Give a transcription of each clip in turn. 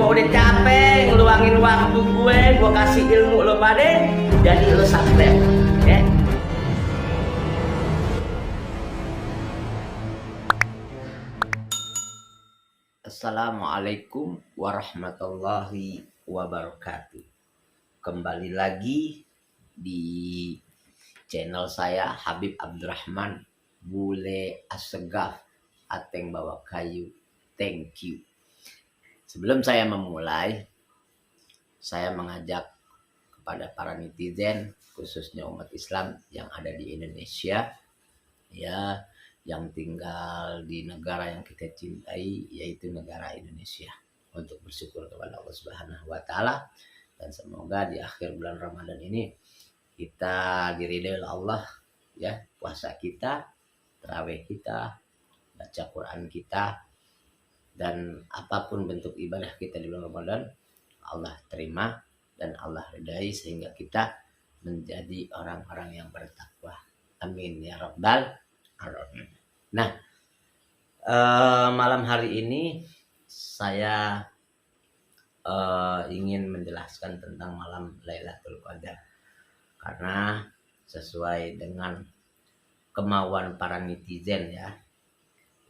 gue udah capek ngeluangin waktu gue kasih ilmu lo pada, jadi lo subscribe ya. Assalamualaikum warahmatullahi wabarakatuh. Kembali lagi di channel saya Habib Abdurrahman Bule Assegaf Ateng Bawa Kayu. Thank you. Sebelum saya memulai, saya mengajak kepada para netizen, khususnya umat Islam yang ada di Indonesia, ya, yang tinggal di negara yang kita cintai, yaitu negara Indonesia, untuk bersyukur kepada Allah Subhanahu wa Ta'ala, dan semoga di akhir bulan Ramadan ini kita diridhai oleh Allah, ya, puasa kita, tarawih kita, baca Quran kita, dan apapun bentuk ibadah kita di bulan Ramadan, Allah terima dan Allah ridai, sehingga kita menjadi orang-orang yang bertakwa. Amin ya rabbal alamin. Nah, malam hari ini saya ingin menjelaskan tentang malam Lailatul Qadar, karena sesuai dengan kemauan para netizen, ya,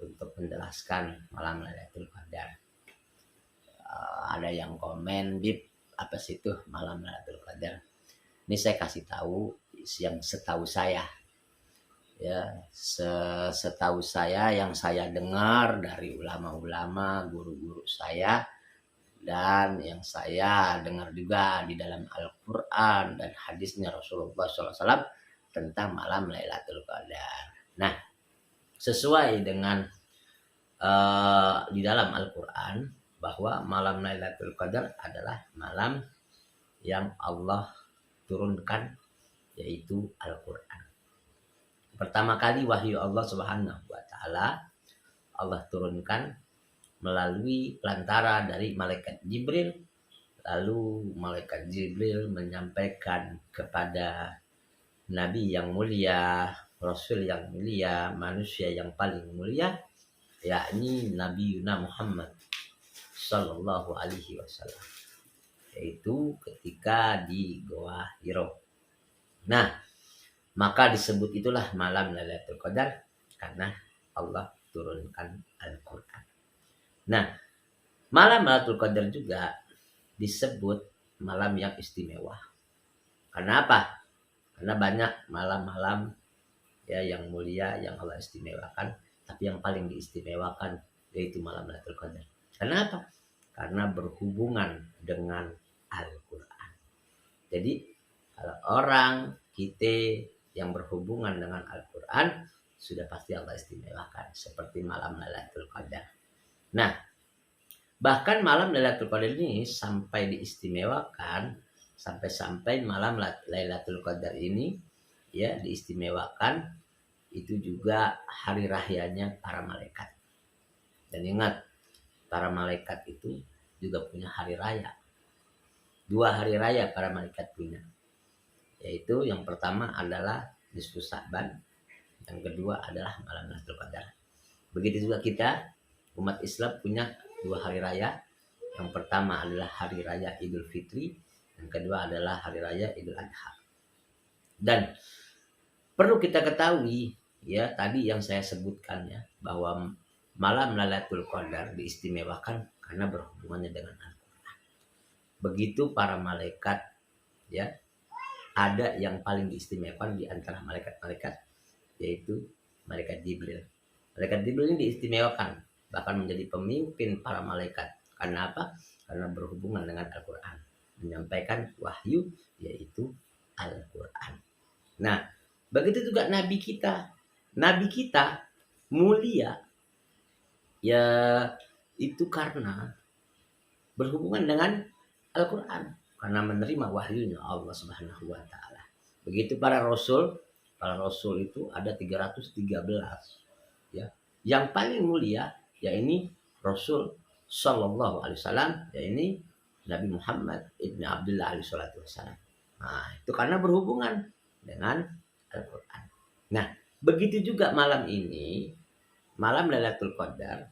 untuk menjelaskan malam Lailatul Qadar. Ada yang komen, "Bib, apa sih itu malam Lailatul Qadar?" Ini saya kasih tahu yang setahu saya, ya, setahu saya, yang saya dengar dari ulama-ulama, guru-guru saya, dan yang saya dengar juga di dalam Al-Quran dan hadisnya Rasulullah SAW tentang malam Lailatul Qadar. Nah, sesuai dengan di dalam Al-Quran, bahwa malam Lailatul Qadar adalah malam yang Allah turunkan, yaitu Al-Quran. Pertama kali wahyu Allah Subhanahu wa Ta'ala Allah turunkan melalui pelantara dari malaikat Jibril. Lalu malaikat Jibril menyampaikan kepada Nabi yang mulia, Rasul yang mulia, manusia yang paling mulia, yakni Nabi Muhammad Sallallahu Alaihi Wasallam, yaitu ketika di Goa Hiro. Nah, maka disebut itulah malam Lailatul Qadar karena Allah turunkan Al-Quran. Nah, malam Lailatul Qadar juga disebut malam yang istimewa. Karena apa? Karena banyak malam-malam, ya, yang mulia yang Allah istimewakan, tapi yang paling diistimewakan yaitu malam Lailatul Qadar. Kenapa? Karena berhubungan dengan Al-Quran. Jadi kalau orang kita yang berhubungan dengan Al-Quran, sudah pasti Allah istimewakan, seperti malam Lailatul Qadar. Nah, bahkan malam Lailatul Qadar ini sampai diistimewakan, sampai malam Lailatul Qadar ini, ya, diistimewakan, itu juga hari rahyanya para malaikat. Dan ingat, para malaikat itu juga punya hari raya. 2 hari raya para malaikat punya, yaitu yang pertama adalah nisfu Sa'ban, yang kedua adalah malam Lailatul Qadar. Begitu juga kita umat Islam punya 2 hari raya. Yang pertama adalah hari raya Idul Fitri, yang kedua adalah hari raya Idul Adha. Dan perlu kita ketahui, ya, tadi yang saya sebutkan, ya, bahwa malam Lailatul Qadar diistimewakan karena berhubungannya dengan Al-Quran. Begitu para malaikat, ya, ada yang paling diistimewakan di antara malaikat-malaikat, yaitu malaikat Jibril. Malaikat Jibril ini diistimewakan, bahkan menjadi pemimpin para malaikat. Karena apa? Karena berhubungan dengan Al-Quran, menyampaikan wahyu, yaitu Al-Quran. Nah, begitu juga Nabi kita. Nabi kita mulia, ya, itu karena berhubungan dengan Al-Quran, karena menerima wahyunya Allah Subhanahu wa Ta'ala. Begitu para rasul itu ada 313, ya. Yang paling mulia, ya, ini Rasul Sallallahu Alaihi Wasallam, ya, ini Nabi Muhammad Ibn Abdullah Alaihi Wasallam. Nah, itu karena berhubungan dengan Al-Quran. Nah, begitu juga malam ini, malam Lailatul Qadar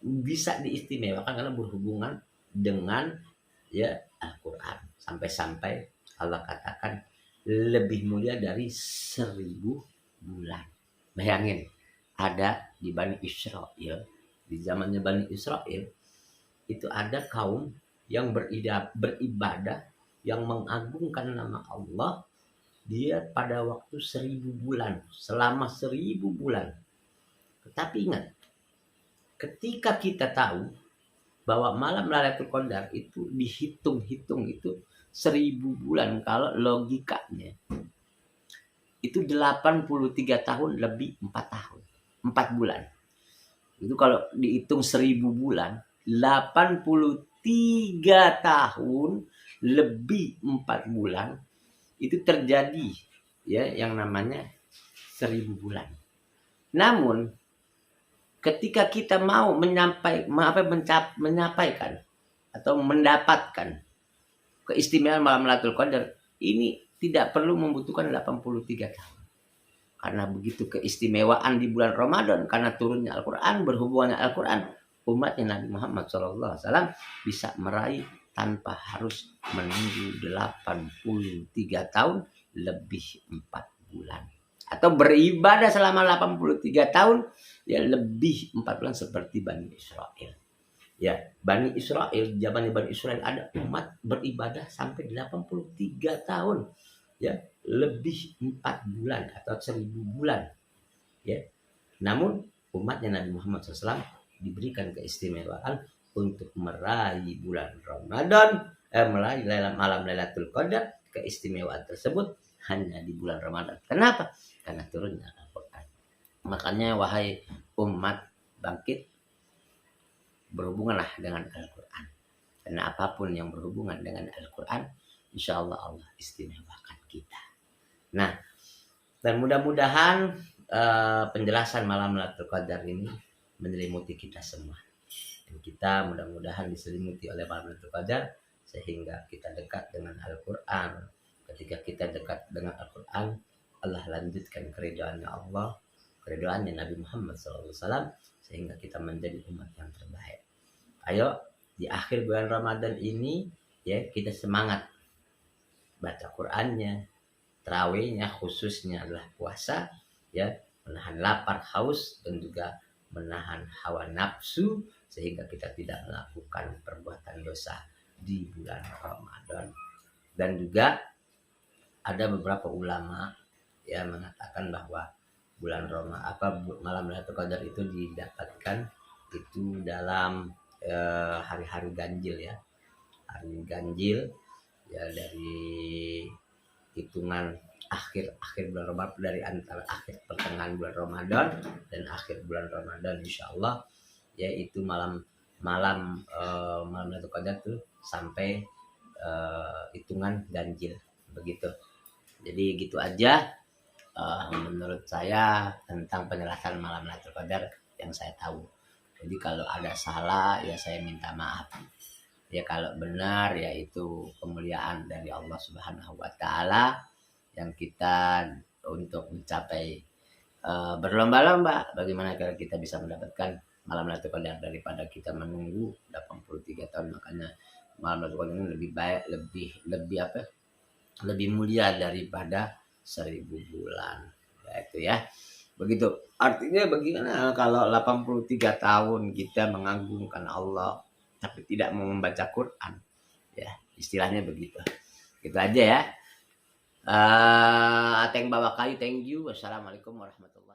bisa diistimewakan karena berhubungan dengan ya Al-Quran. Sampai-sampai Allah katakan lebih mulia dari 1000 bulan. Bayangin, ada di Bani Israel, di zamannya Bani Israel, itu ada kaum yang beribadah, yang mengagungkan nama Allah, dia pada waktu 1000 bulan, selama 1000 bulan. Tetapi ingat, ketika kita tahu bahwa malam Lailatul Qadar itu dihitung-hitung itu 1000 bulan, kalau logikanya itu 83 tahun lebih 4 tahun, 4 bulan. Itu kalau dihitung 1000 bulan, 83 tahun lebih 4 bulan itu terjadi ya yang namanya 1000 bulan. Namun ketika kita mau menyampaikan atau mendapatkan keistimewaan malam Lailatul Qadar ini tidak perlu membutuhkan 83 tahun. Karena begitu keistimewaan di bulan Ramadan, karena turunnya Al-Quran, berhubungannya Al-Quran, umatnya Nabi Muhammad SAW bisa meraih tanpa harus menunggu 83 tahun lebih 4 bulan. Atau beribadah selama 83 tahun ya lebih 4 bulan seperti Bani Israel. Ya, Bani Israel, zamannya Bani Israel ada umat beribadah sampai 83 tahun. Ya, lebih 4 bulan atau 1000 bulan. Ya. Namun umatnya Nabi Muhammad SAW diberikan keistimewaan untuk meraih bulan Ramadan, meraih malam Lailatul Qadar. Keistimewaan tersebut hanya di bulan Ramadan. Kenapa? Karena turunnya Al-Quran. Makanya wahai umat bangkit, berhubunganlah dengan Al-Quran. Karena apapun yang berhubungan dengan Al-Quran, insya Allah Allah istimewakan kita. Nah, dan mudah-mudahan penjelasan malam Lailatul Qadar ini menyelimuti kita semua. Dan kita mudah-mudahan diselimuti oleh malam Lailatul Qadar sehingga kita dekat dengan Al-Quran. Ketika kita dekat dengan Al-Quran, Allah lanjutkan keridhaannya Allah, keridhaannya Nabi Muhammad SAW, sehingga kita menjadi umat yang terbaik. Ayo di akhir bulan Ramadan ini ya kita semangat baca Qur'annya, tarawihnya, khususnya adalah puasa ya, menahan lapar, haus, dan juga menahan hawa nafsu sehingga kita tidak melakukan perbuatan dosa di bulan Ramadan. Dan juga ada beberapa ulama ya mengatakan bahwa bulan malam Lailatul Qadar itu didapatkan itu dalam hari-hari ganjil ya, hari ganjil ya, dari hitungan akhir bulan Ramadan, dari antara akhir pertengahan bulan Ramadan dan akhir bulan Ramadan insyaallah ya, itu malam Lailatul Qadar tuh sampai hitungan ganjil begitu. Jadi gitu aja menurut saya tentang penjelasan malam Lailatul Qadar yang saya tahu. Jadi kalau ada salah ya saya minta maaf. Ya kalau benar ya itu kemuliaan dari Allah Subhanahu wa taala yang kita untuk mencapai berlomba-lomba bagaimana kalau kita bisa mendapatkan malam Lailatul Qadar daripada kita menunggu 83 tahun. Makanya malam Lailatul Qadar ini lebih baik, lebih mulia daripada 1000 bulan. Ya itu ya. Begitu. Artinya bagaimana kalau 83 tahun kita mengagungkan Allah tapi tidak mau membaca Quran. Ya, istilahnya begitu. Gitu aja ya. Ateng bawa kayu, thank you. Wassalamualaikum warahmatullahi wabarakatuh.